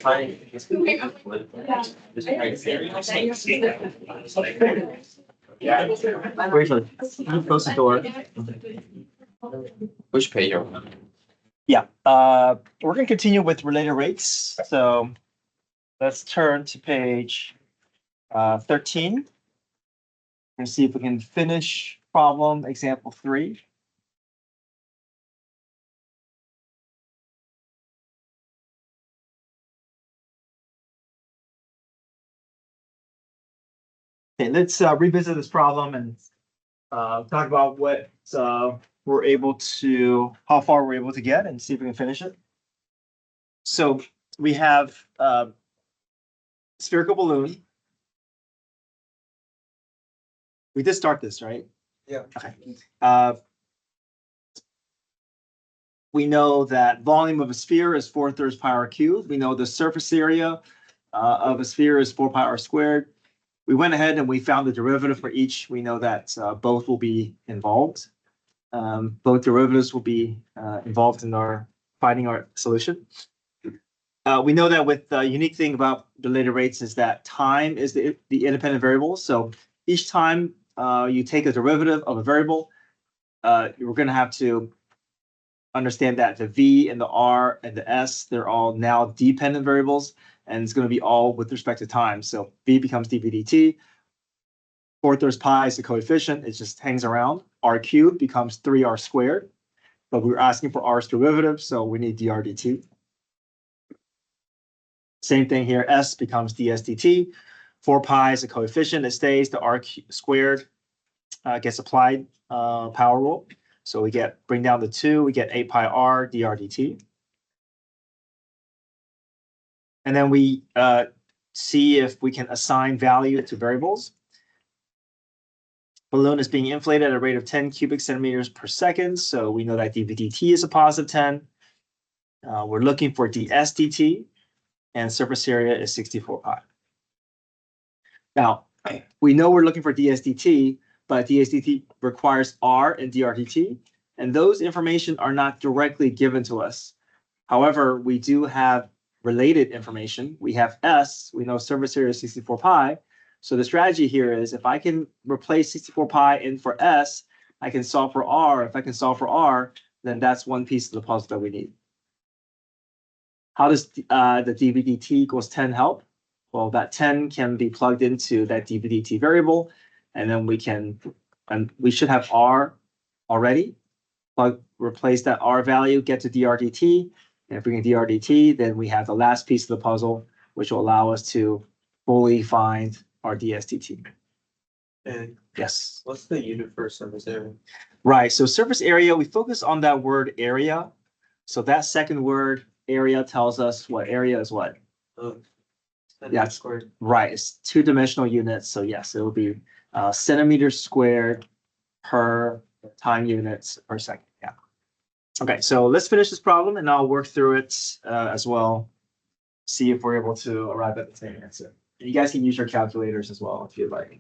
Briefly, close the door. Which page are we on? Yeah, we're gonna continue with related rates. So let's turn to page 13 and see if we can finish problem example 3. Okay, let's revisit this problem and talk about what we're able to, how far we're able to get, and see if we can finish it. So we have spherical balloon. We did start this, right? Yeah. Okay. We know that volume of a sphere is 4/3 pi r cubed. We know the surface area of a sphere is 4 pi r squared. We went ahead and we found the derivative for each. We know that both will be involved. Both derivatives will be involved in our finding our solution. We know that with the unique thing about related rates is that time is the independent variable. So each time you take a derivative of a variable, you're going to have to understand that the v and the r and the s, they're all now dependent variables, and it's going to be all with respect to time. So v becomes dv dt. 4/3 pi is the coefficient. It just hangs around. R cubed becomes 3r squared. But we were asking for r's derivative, so we need dr dt. Same thing here. S becomes ds dt. 4 pi is a coefficient. It stays. The r squared gets applied power rule. So we bring down the 2. We get 8 pi r dr dt. And then we see if we can assign value to variables. Balloon is being inflated at a rate of 10 cubic centimeters per second. So we know that dv dt is a positive 10. We're looking for ds dt, and surface area is 64 pi. Now, we know we're looking for ds dt, but ds dt requires r and dr dt, and those information are not directly given to us. However, we do have related information. We have s, we know surface area is 64 pi. So the strategy here is if I can replace 64 pi in for s, I can solve for r. If I can solve for r, then that's one piece of the puzzle that we need. How does the dv dt equals 10 help? Well, that 10 can be plugged into that dv dt variable, and then we should have r already. Replace that r value, get to dr dt, and if we can dr dt, then we have the last piece of the puzzle, which will allow us to fully find our ds dt. And yes. What's the unit for surface area? Right. So surface area, we focus on that word area. So that second word area tells us what area is what. Yeah, squared. Right. It's 2-dimensional units. So yes, it will be centimeters squared per time units per second. Yeah. Okay. So let's finish this problem, and I'll work through it as well. See if we're able to arrive at the same answer. And you guys can use your calculators as well if you'd like.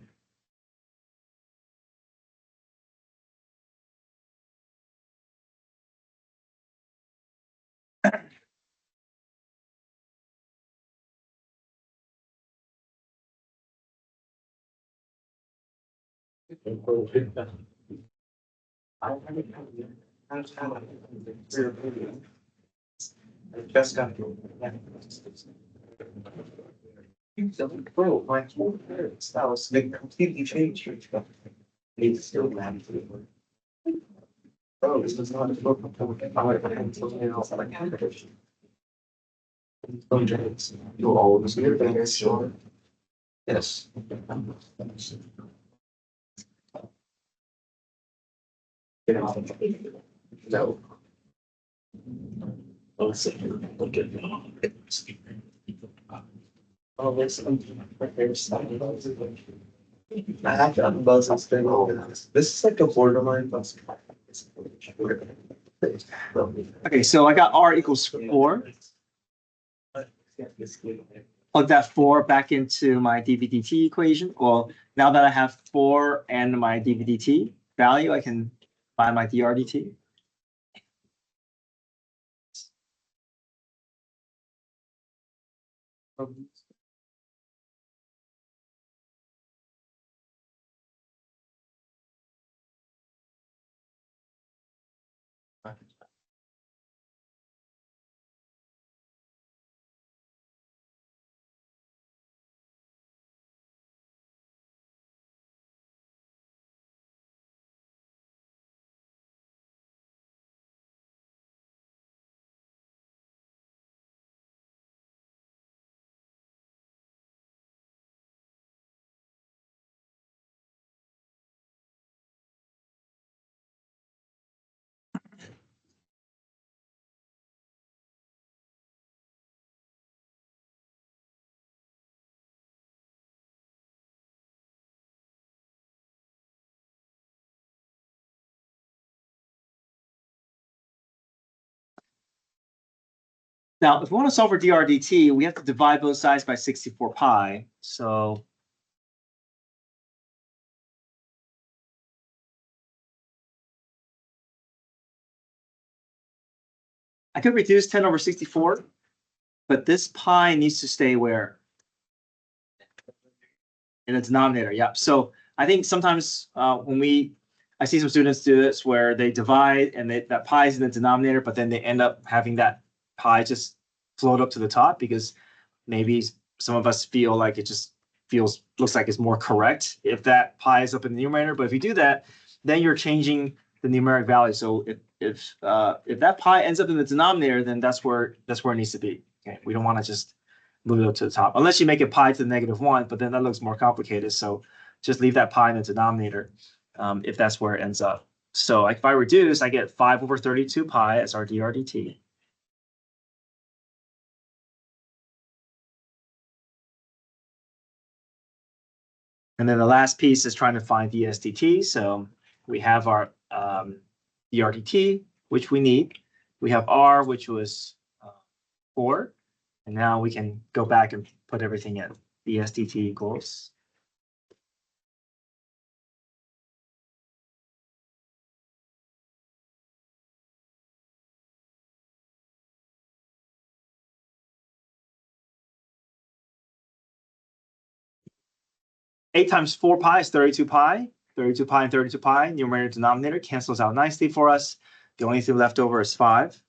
Just got my whole that was like completely changed. It's still bad. Oh, this is not a book. You always get better, sure. Yes. No. Oh, look at oh, there's some I have to unbuzz this thing. This is like a borderline buzz. Okay, so I got r equals 4. Plug that 4 back into my dv dt equation. Well, now that I have 4 and my dv dt value, I can find my dr dt. Now, if we want to solve for drdt, we have to divide both sides by 64 pi. So I could reduce 10 over 64, but this pi needs to stay where? In the denominator, yeah. So I think sometimes I see some students do this where they divide and that pi is in the denominator, but then they end up having that pi just float up to the top because maybe some of us feel like it just looks like it's more correct if that pi is up in the numerator. But if you do that, then you're changing the numeric value. So if that pi ends up in the denominator, then that's where it needs to be. Okay, we don't want to just move it up to the top, unless you make it pi to the -1, but then that looks more complicated. So just leave that pi in the denominator if that's where it ends up. So if I reduce, I get 5 over 32 pi as our drdt. And then the last piece is trying to find dsdt. So we have our drdt, which we need. We have r, which was 4. And now we can go back and put everything in. dsdt equals. Eight times 4 pi is 32 pi. 32 pi and 32 pi, numerator denominator cancels out nicely for us. The only thing left over is 5.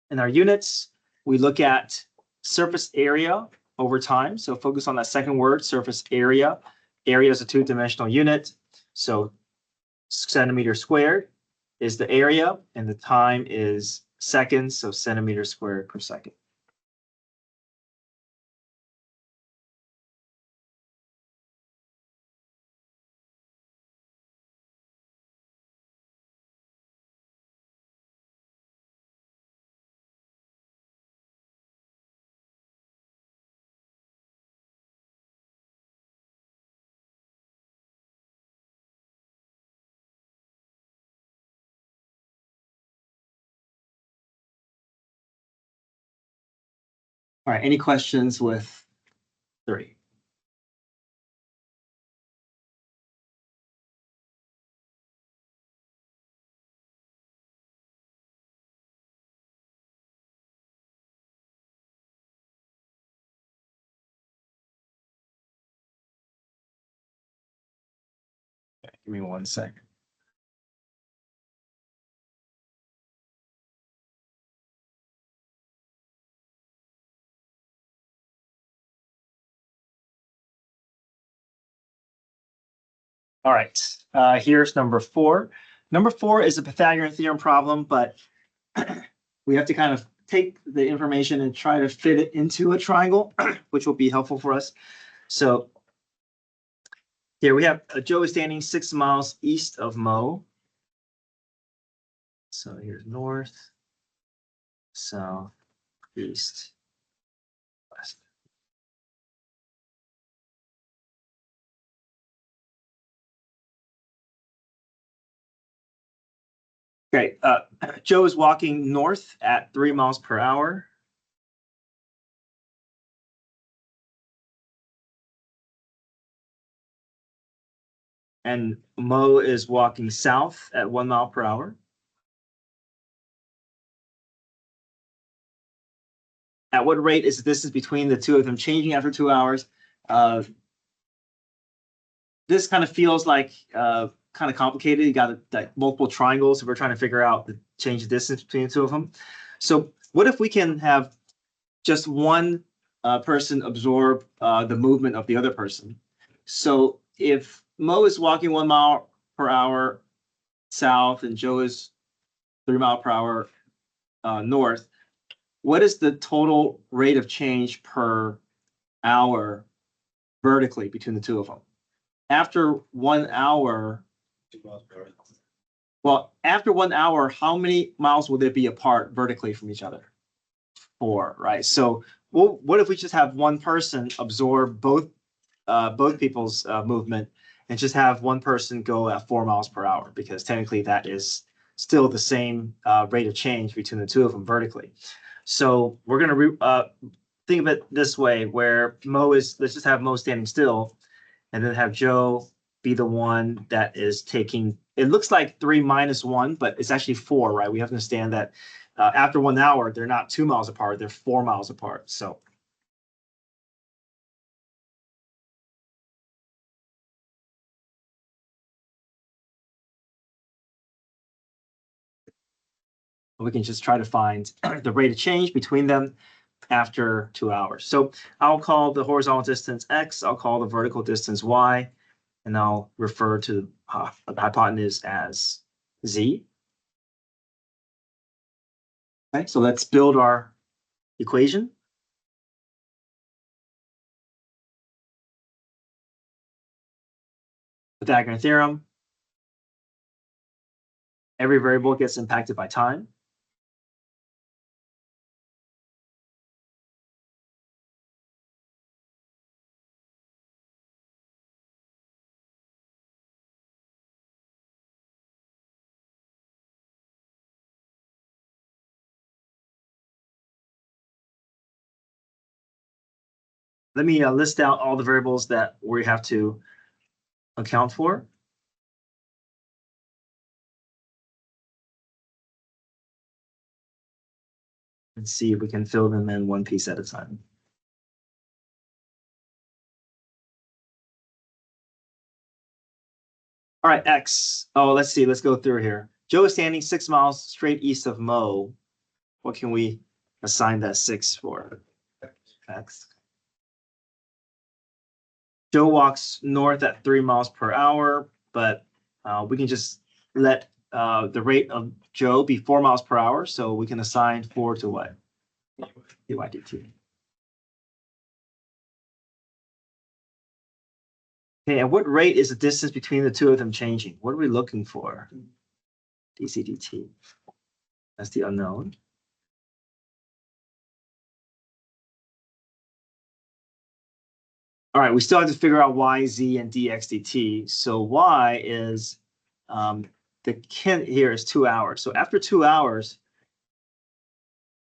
In our units, we look at surface area over time. So focus on that second word, surface area. Area is a 2-dimensional unit. So centimeter squared is the area, and the time is seconds, so centimeters squared per second. All right, any questions with 3? Okay, give me 1 second. All right, here's number 4. Number 4 is a Pythagorean theorem problem, but we have to kind of take the information and try to fit it into a triangle, which will be helpful for us. So here we have Joe is standing 6 miles east of Mo. So here's north, south, east, west. Okay, Joe is walking north at 3 miles per hour. And Mo is walking south at 1 mile per hour. At what rate is the distance between the two of them changing after 2 hours? This kind of feels like kind of complicated. You got like multiple triangles. So we're trying to figure out the change of distance between the two of them. So what if we can have just one person absorb the movement of the other person? So if Mo is walking 1 mile per hour south and Joe is 3 mile per hour north, what is the total rate of change per hour vertically between the two of them? After 1 hour, well, after 1 hour, how many miles will they be apart vertically from each other? 4, right? So, well, what if we just have one person absorb both people's movement and just have one person go at 4 miles per hour? Because technically that is still the same rate of change between the two of them vertically. So we're going to think of it this way, where let's just have Mo standing still, and then have Joe be the one that is taking, it looks like 3 minus 1, but it's actually 4, right? We have to understand that after 1 hour, they're not 2 miles apart, they're 4 miles apart. So we can just try to find the rate of change between them after 2 hours. So I'll call the horizontal distance X, I'll call the vertical distance Y, and I'll refer to the hypotenuse as Z. Okay, so let's build our equation. Pythagorean theorem. Every variable gets impacted by time. Let me list out all the variables that we have to account for. And see if we can fill them in one piece at a time. All right, X. Oh, let's see. Let's go through here. Joe is standing 6 miles straight east of Mo. What can we assign that 6 for? X. Joe walks north at 3 miles per hour, but we can just let the rate of Joe be 4 miles per hour. So we can assign 4 to what? dy dt. Okay, and what rate is the distance between the two of them changing? What are we looking for? dc dt. That's the unknown. All right, we still have to figure out y, z, and dx dt. So y is here is 2 hours. So after 2 hours,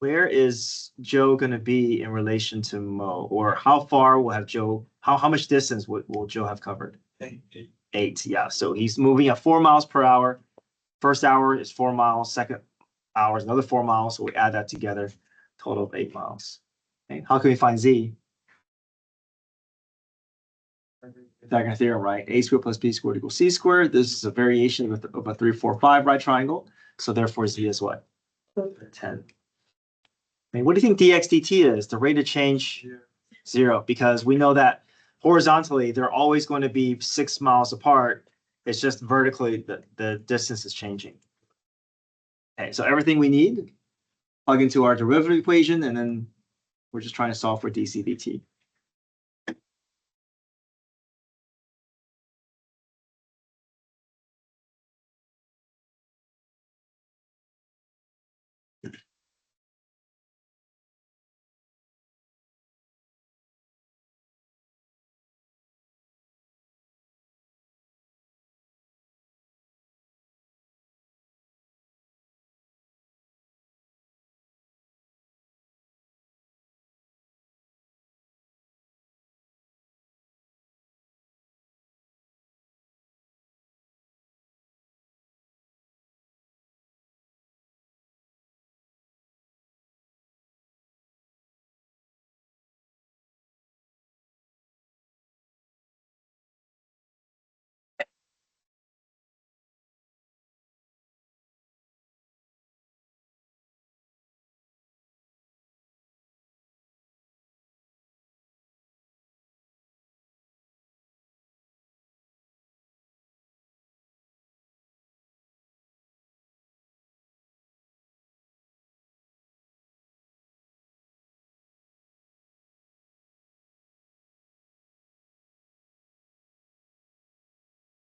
where is Joe going to be in relation to Mo? Or how far will have Joe, how much distance will Joe have covered? 8, yeah. So he's moving at 4 miles per hour. First hour is 4 miles, second hour is another 4 miles. So we add that together, total of 8 miles. Okay. How can we find z? Pythagorean theorem, right? A squared plus b squared equals c squared. This is a variation of a 3, 4, 5 right triangle. So therefore z is what? 10. I mean, what do you think dx dt is? The rate of change? 0, because we know that horizontally they're always going to be 6 miles apart. It's just vertically the distance is changing. Okay, so everything we need, plug into our derivative equation, and then we're just trying to solve for dc dt.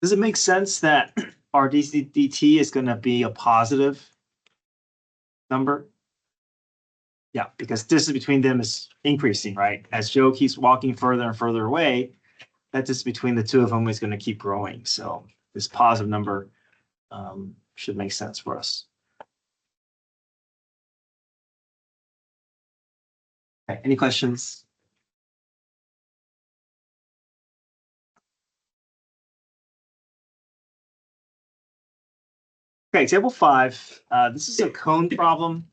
Does it make sense that our dt is going to be a positive number? Yeah, because distance between them is increasing, right? As Joe keeps walking further and further away, that distance between the two of them is going to keep growing. So this positive number should make sense for us. Okay, any questions? Okay, example 5. This is a cone problem.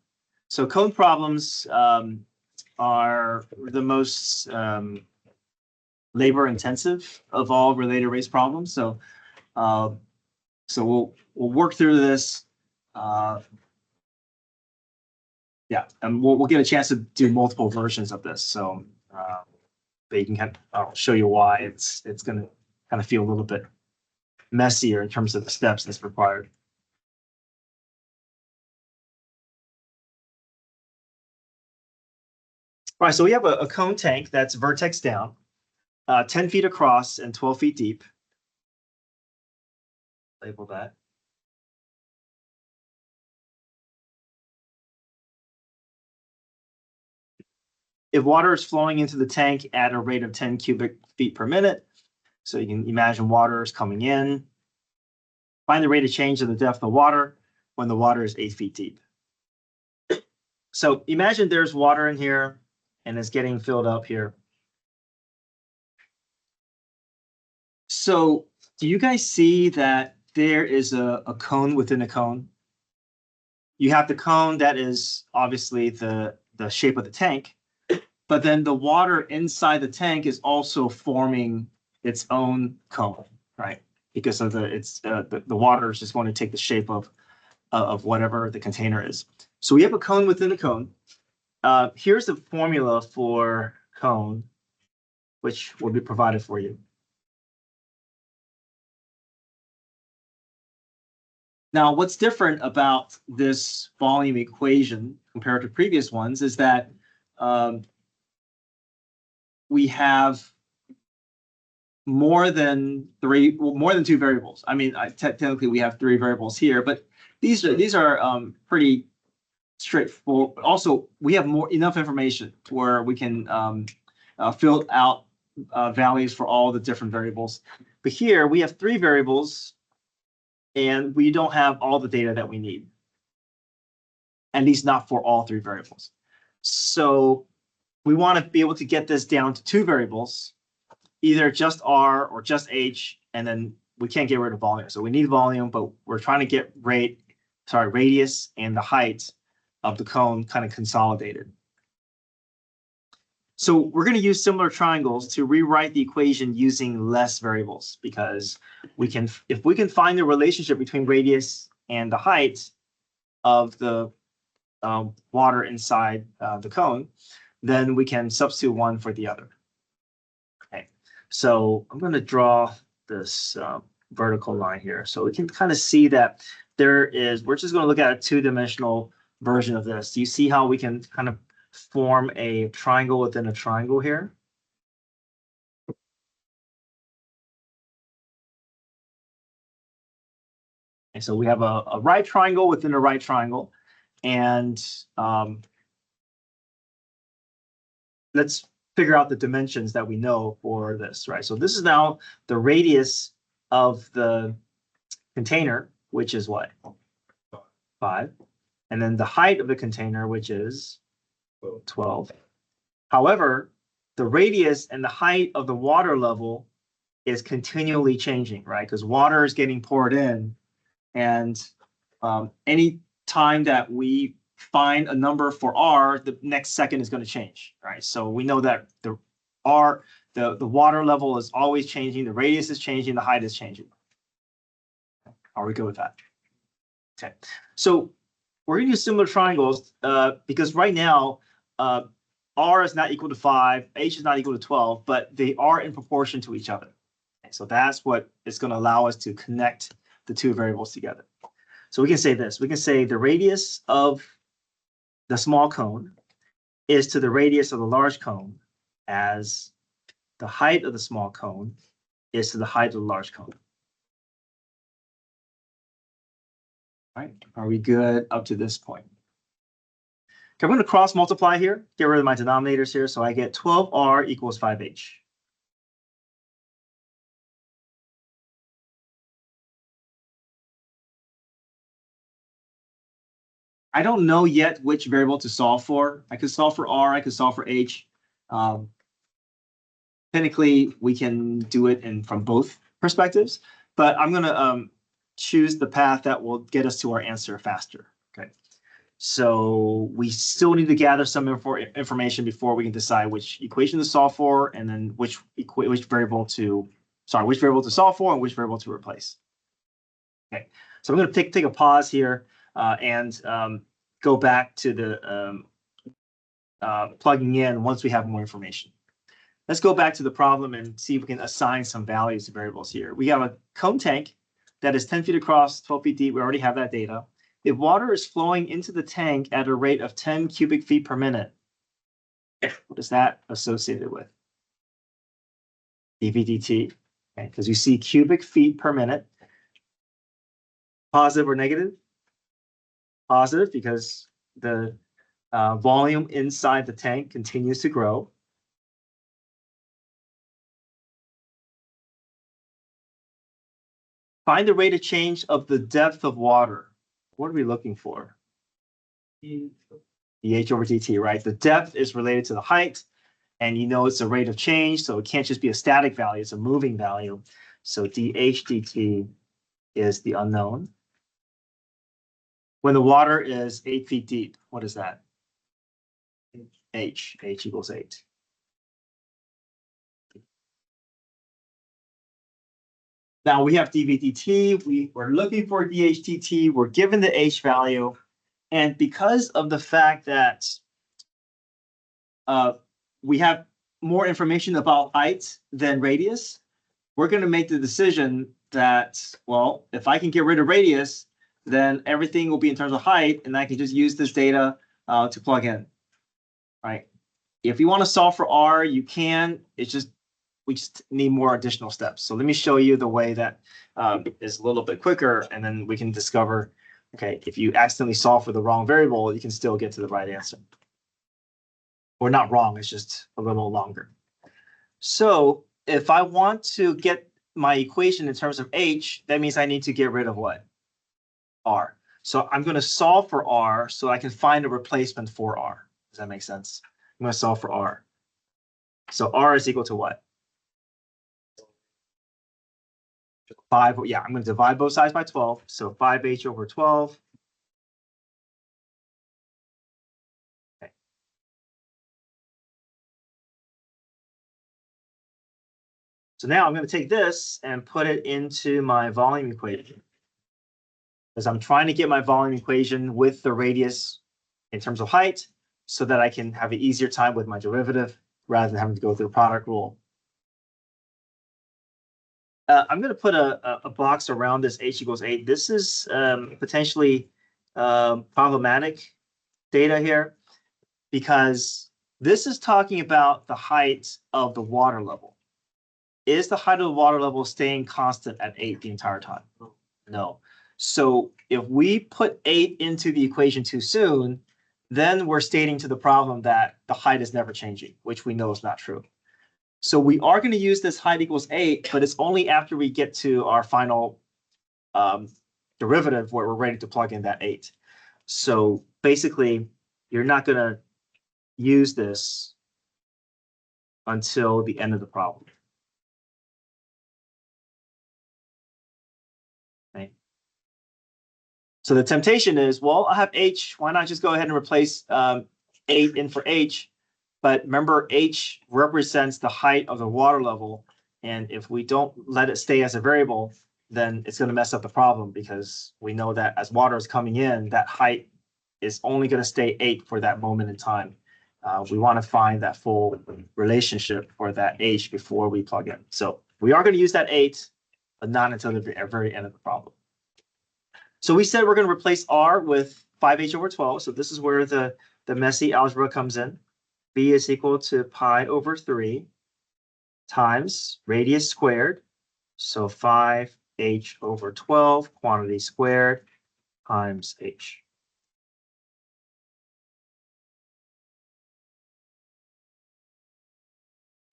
So cone problems are the most labor intensive of all related race problems. So we'll work through this. Yeah, and we'll get a chance to do multiple versions of this. So but you can I'll show you why it's going to kind of feel a little bit messier in terms of the steps that's required. All right, so we have a cone tank that's vertex down, 10 feet across and 12 feet deep. Label that. If water is flowing into the tank at a rate of 10 cubic feet per minute, so you can imagine water is coming in, find the rate of change of the depth of water when the water is 8 feet deep. So imagine there's water in here and it's getting filled up here. So do you guys see that there is a cone within a cone? You have the cone that is obviously the shape of the tank, but then the water inside the tank is also forming its own cone, right? Because of the water is just going to take the shape of whatever the container is. So we have a cone within a cone. Here's the formula for cone, which will be provided for you. Now, what's different about this volume equation compared to previous ones is that we have more than two variables. I mean, technically we have 3 variables here, but these are pretty straightforward. Also, we have enough information where we can fill out values for all the different variables. But here we have 3 variables, and we don't have all the data that we need, at least not for all 3 variables. So we want to be able to get this down to 2 variables, either just R or just H, and then we can't get rid of volume. So we need volume, but we're trying to get radius and the height of the cone kind of consolidated. So we're going to use similar triangles to rewrite the equation using less variables, because if we can find the relationship between radius and the height of the water inside the cone, then we can substitute one for the other. Okay, so I'm going to draw this vertical line here, so we can kind of see that we're just going to look at a 2-dimensional version of this. Do you see how we can kind of form a triangle within a triangle here? And so we have a right triangle within a right triangle, and let's figure out the dimensions that we know for this, right? So this is now the radius of the container, which is what? 5. And then the height of the container, which is 12. However, the radius and the height of the water level is continually changing, right? Because water is getting poured in, and any time that we find a number for R, the next second is going to change, right? So we know that the water level is always changing, the radius is changing, the height is changing. Are we good with that? Okay, so we're going to use similar triangles because right now R is not equal to 5, H is not equal to 12, but they are in proportion to each other. Okay, so that's what is going to allow us to connect the 2 variables together. So we can say this. We can say the radius of the small cone is to the radius of the large cone as the height of the small cone is to the height of the large cone. All right, are we good up to this point? Okay, I'm going to cross multiply here, get rid of my denominators here, so I get 12R equals 5H. I don't know yet which variable to solve for. I could solve for R, I could solve for H. Technically, we can do it from both perspectives, but I'm going to choose the path that will get us to our answer faster. Okay. So we still need to gather some information before we can decide which equation to solve for, and then which variable to solve for and which variable to replace. Okay, so I'm going to take a pause here and go back to the plugging in once we have more information. Let's go back to the problem and see if we can assign some values to variables here. We have a cone tank that is 10 feet across, 12 feet deep. We already have that data. If water is flowing into the tank at a rate of 10 cubic feet per minute, what is that associated with? dV dt, okay, because you see cubic feet per minute. Positive or negative? Positive, because the volume inside the tank continues to grow. Find the rate of change of the depth of water. What are we looking for? dH over dt, right? The depth is related to the height, and you know it's a rate of change, so it can't just be a static value, it's a moving value. So dH dt is the unknown. When the water is 8 feet deep, what is that? H equals 8. Now we have dV dt, we're looking for dH dt, we're given the H value, and because of the fact that we have more information about height than radius, we're going to make the decision that, well, if I can get rid of radius, then everything will be in terms of height, and I can just use this data to plug in, right? If you want to solve for R, you can. It's just, we just need more additional steps. So let me show you the way that is a little bit quicker, and then we can discover, okay, if you accidentally solve for the wrong variable, you can still get to the right answer. Or not wrong, it's just a little longer. So if I want to get my equation in terms of H, that means I need to get rid of what? R. So I'm going to solve for R so I can find a replacement for R. Does that make sense? I'm going to solve for R. So R is equal to what? 5. Yeah, I'm going to divide both sides by 12. So 5H over 12. Okay. So now I'm going to take this and put it into my volume equation, because I'm trying to get my volume equation with the radius in terms of height so that I can have an easier time with my derivative rather than having to go through the product rule. I'm going to put a box around this H equals 8. This is potentially problematic data here, because this is talking about the height of the water level. Is the height of the water level staying constant at 8 the entire time? No. So if we put 8 into the equation too soon, then we're stating to the problem that the height is never changing, which we know is not true. So we are going to use this height equals 8, but it's only after we get to our final derivative where we're ready to plug in that 8. So basically, you're not going to use this until the end of the problem. Okay. So the temptation is, well, I have H. Why not just go ahead and replace 8 in for H? But remember, H represents the height of the water level. And if we don't let it stay as a variable, then it's going to mess up the problem, because we know that as water is coming in, that height is only going to stay 8 for that moment in time. We want to find that full relationship for that H before we plug in. So we are going to use that 8, but not until the very end of the problem. So we said we're going to replace R with 5H over 12. So this is where the messy algebra comes in. B is equal to pi over 3 times radius squared. So 5H over 12, quantity squared, times h.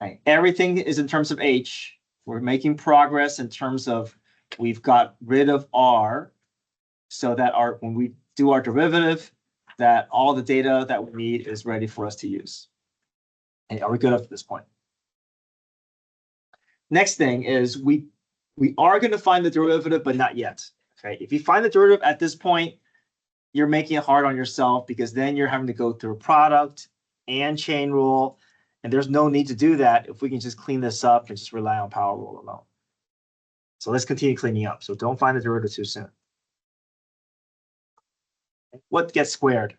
Right. Everything is in terms of h. We're making progress in terms of we've got rid of r so that when we do our derivative, that all the data that we need is ready for us to use. Okay, are we good up to this point? Next thing is we are going to find the derivative, but not yet. Okay, if you find the derivative at this point, you're making it hard on yourself because then you're having to go through product and chain rule, and there's no need to do that if we can just clean this up and just rely on power rule alone. So let's continue cleaning up. So don't find the derivative too soon. What gets squared?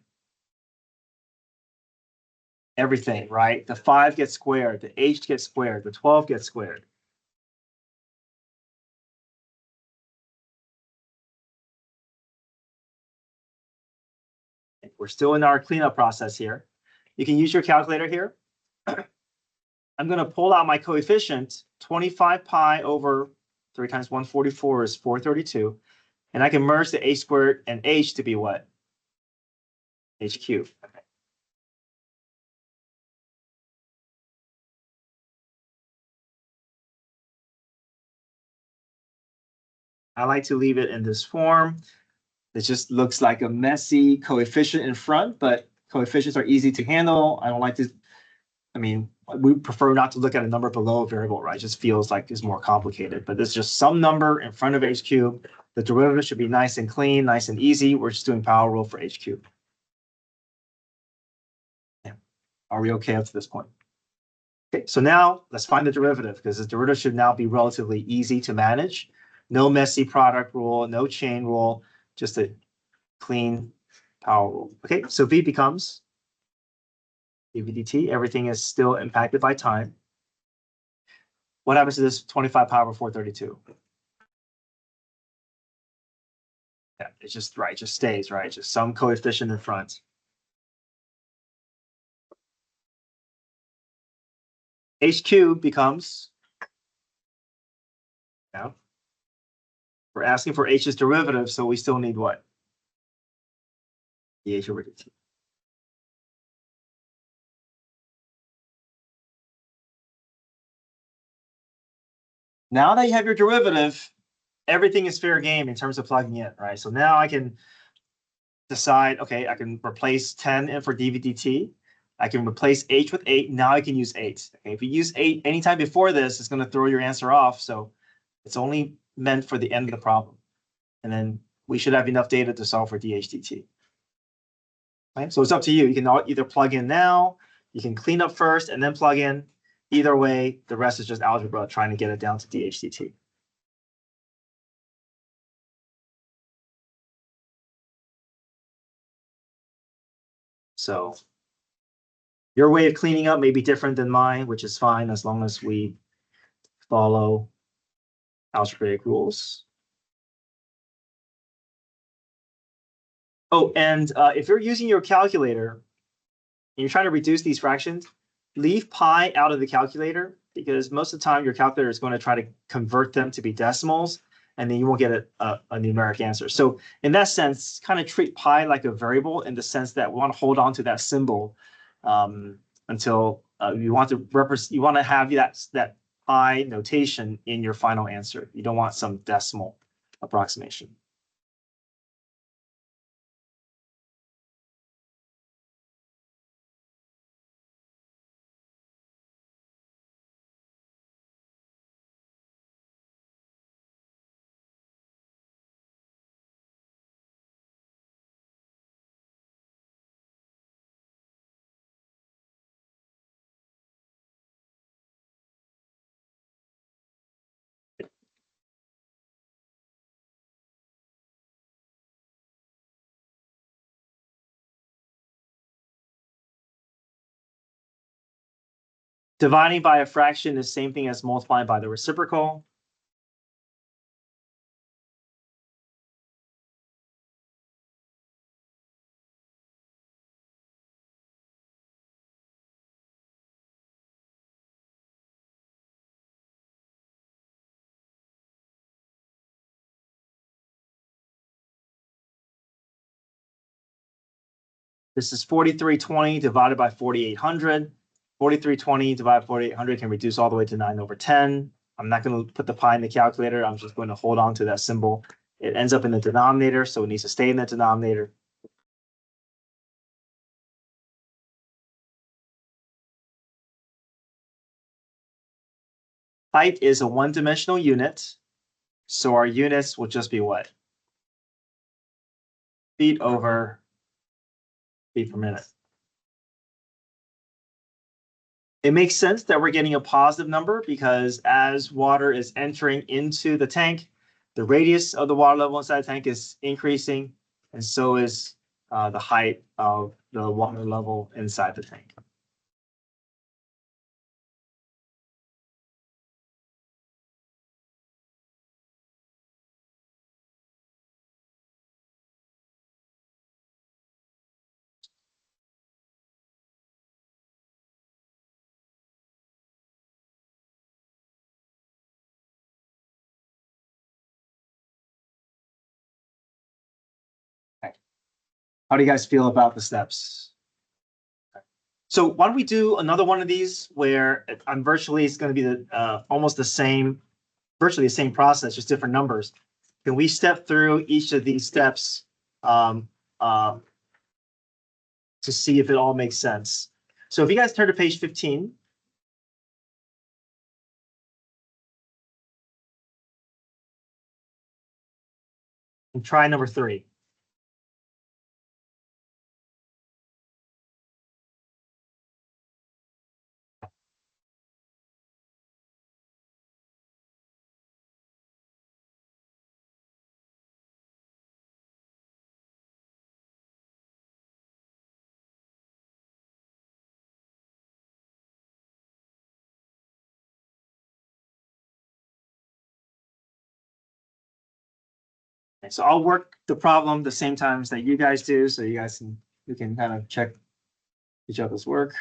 Everything, right? The 5 gets squared, the h gets squared, the 12 gets squared. We're still in our cleanup process here. You can use your calculator here. I'm going to pull out my coefficient. 25 pi over 3 times 144 is 432. And I can merge the h squared and h to be what? H cubed. Okay. I like to leave it in this form. It just looks like a messy coefficient in front, but coefficients are easy to handle. I don't like to, we prefer not to look at a number below a variable, right? It just feels like it's more complicated, but there's just some number in front of h cubed. The derivative should be nice and clean, nice and easy. We're just doing power rule for h cubed. Yeah. Are we okay up to this point? Okay, so now let's find the derivative because the derivative should now be relatively easy to manage. No messy product rule, no chain rule, just a clean power rule. Okay, so V becomes dv dt. Everything is still impacted by time. What happens to this 25 pi over 432? Yeah, it's just right, it just stays, right? Just some coefficient in front. H cubed becomes, yeah, we're asking for h's derivative, so we still need what? dh over dt. Now that you have your derivative, everything is fair game in terms of plugging in, right? So now I can decide, okay, I can replace 10 in for dv dt. I can replace h with 8. Now I can use 8. Okay, if you use 8 anytime before this, it's going to throw your answer off. So it's only meant for the end of the problem. And then we should have enough data to solve for dh dt. Right? So it's up to you. You can either plug in now, you can clean up first and then plug in. Either way, the rest is just algebra trying to get it down to dh dt. So your way of cleaning up may be different than mine, which is fine as long as we follow algebraic rules. Oh, and if you're using your calculator and you're trying to reduce these fractions, leave pi out of the calculator because most of the time your calculator is going to try to convert them to be decimals, and then you won't get a numeric answer. So in that sense, kind of treat pi like a variable in the sense that we want to hold on to that symbol until you want to have that pi notation in your final answer. You don't want some decimal approximation. Dividing by a fraction is the same thing as multiplying by the reciprocal. This is 4320 divided by 4800. 4320 divided by 4800 can reduce all the way to 9/10. I'm not going to put the pi in the calculator. I'm just going to hold on to that symbol. It ends up in the denominator, so it needs to stay in the denominator. Height is a one-dimensional unit, so our units will just be what? Feet over feet per minute. It makes sense that we're getting a positive number because as water is entering into the tank, the radius of the water level inside the tank is increasing, and so is the height of the water level inside the tank. How do you guys feel about the steps? So why don't we do another one of these where I'm virtually it's going to be the almost the same, virtually the same process, just different numbers. Can we step through each of these steps to see if it all makes sense? So if you guys turn to page 15. And try number 3. So I'll work the problem the same times that you guys do, so you guys can kind of check each other's work.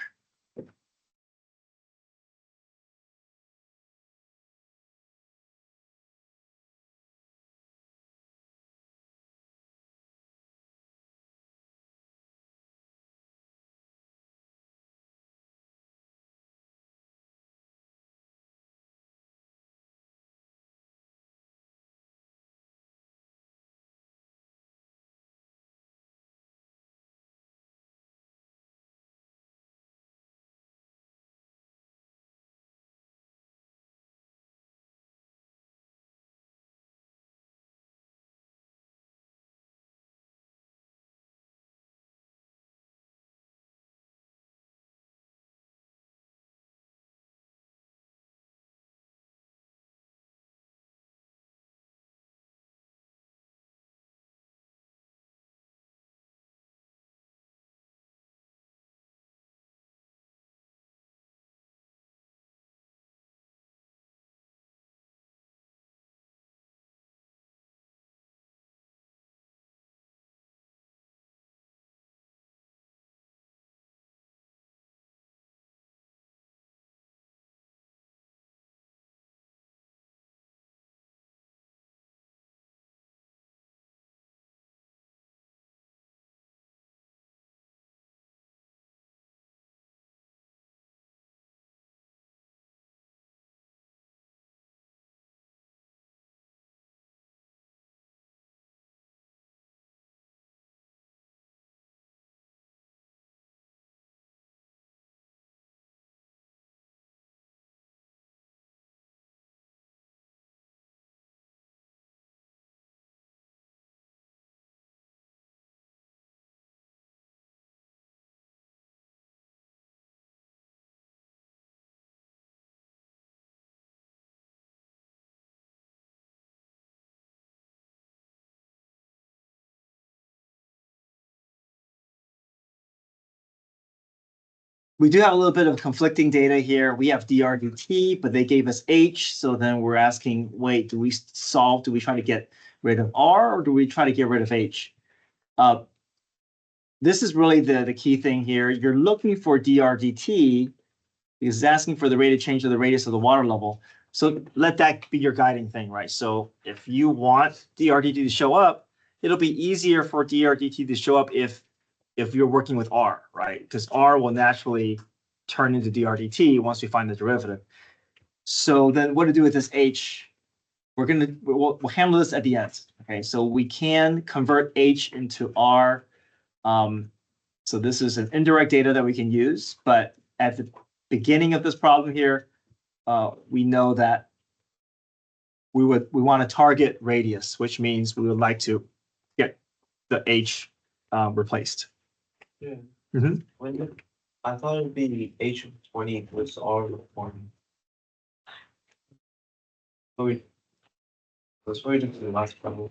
We do have a little bit of conflicting data here. We have dRdt, but they gave us H. So then we're asking, wait, do we try to get rid of R or do we try to get rid of H? This is really the key thing here. You're looking for dRdt because it's asking for the rate of change of the radius of the water level. So let that be your guiding thing, right? So if you want dRdt to show up, it'll be easier for dRdt to show up if if you're working with R, right? Because R will naturally turn into dRdt once we find the derivative. So then what to do with this H? We'll handle this at the end. Okay, so we can convert H into R. So this is an indirect data that we can use, but at the beginning of this problem here, we know that we want to target radius, which means we would like to get the H replaced. Yeah. Mhm. I thought it'd be H of 20 equals R of 20. Let's wait until the last problem.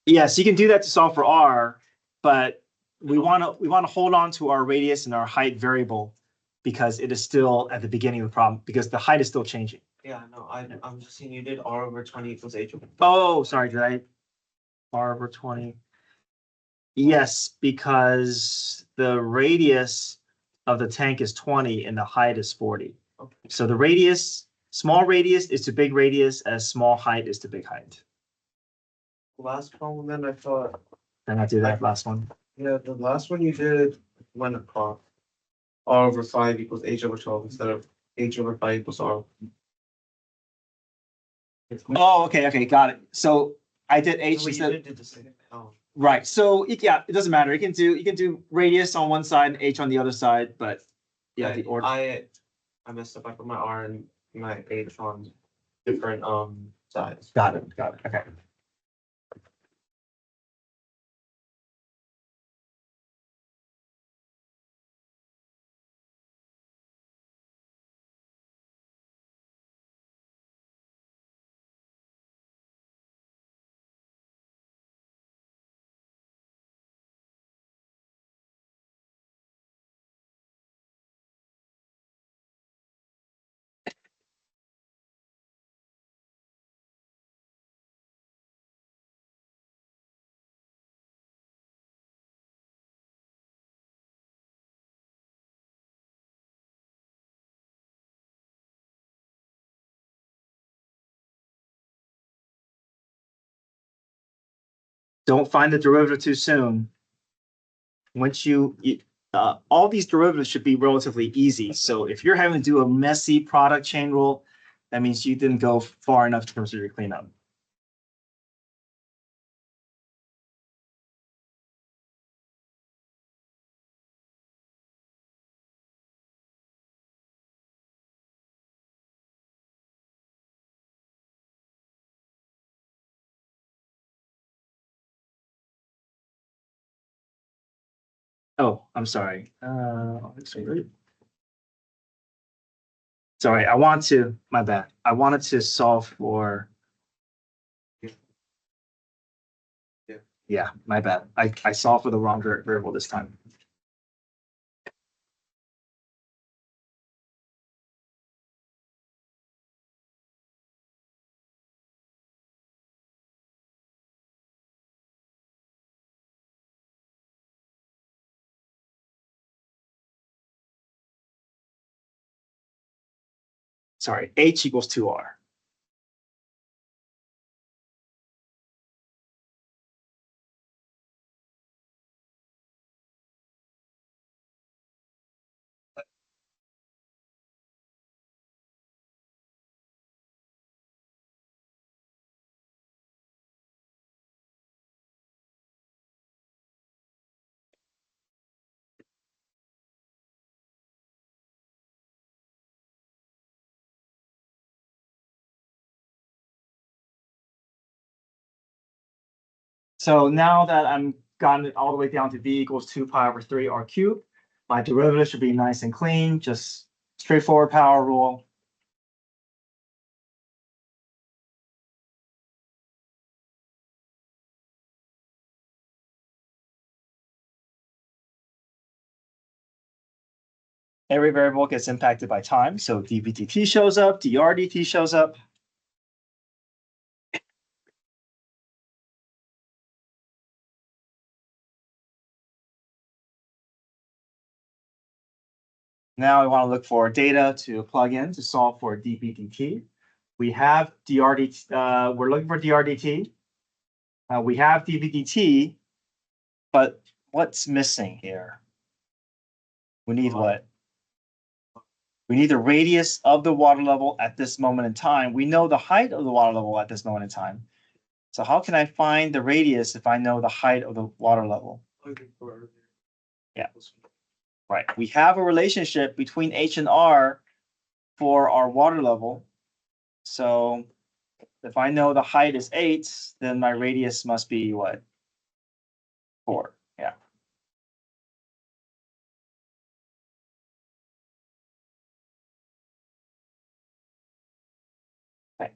Yes, you can do that to solve for R, but we want to hold on to our radius and our height variable because it is still at the beginning of the problem because the height is still changing. Yeah, no, I'm just saying you did R over 20 equals H over. Oh, sorry, did I? R over 20. Yes, because the radius of the tank is 20 and the height is 40. Okay. So the radius, small radius is to big radius as small height is to big height. Last problem, then I thought, Then I do that last one. yeah, the last one you did went across. R over 5 equals H over 12 instead of H over 5 equals R. Oh, okay, got it. So I did H Wait, you instead. did the same. Oh, Right. So yeah, it doesn't matter. You can do radius on one side and H on the other side, but yeah, the order. I messed up. I put my R and my H on different sides. Got it. Okay. Don't find the derivative too soon. Once all these derivatives should be relatively easy. So if you're having to do a messy product chain rule, that means you didn't go far enough in terms of your cleanup. Oh, I'm sorry. Sorry, my bad. I wanted to solve for. Yeah, my bad. I solved for the wrong variable this time. Sorry, H equals 2R. So now that I'm gotten it all the way down to v equals 2 pi over 3 r cubed, my derivative should be nice and clean, just straightforward power rule. Every variable gets impacted by time, so dv/dt shows up, dr/dt shows up. Now we want to look for data to plug in to solve for dv/dt. We have dr/dt. We're looking for dr/dt. We have dv/dt, but what's missing here? We need what? We need the radius of the water level at this moment in time. We know the height of the water level at this moment in time. So how can I find the radius if I know the height of the water level? Yeah. Right. We have a relationship between H and R for our water level. So if I know the height is 8, then my radius must be what? 4. Yeah. Okay.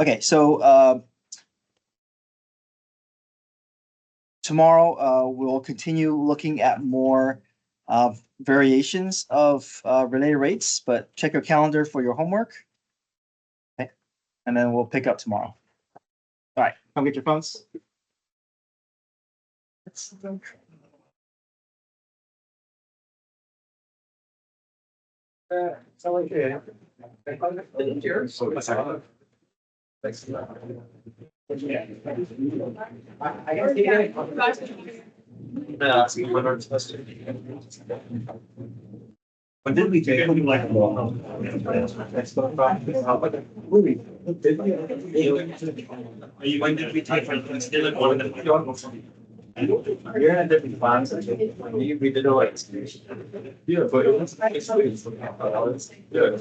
Okay, so tomorrow we'll continue looking at more variations of related rates, but check your calendar for your homework. Okay, and then we'll pick up tomorrow. All right, come get your phones. When did we take it? Like, when did we take it? Still at one of the. You're in a different class. We did a like. Yeah, but it was nice. Yeah.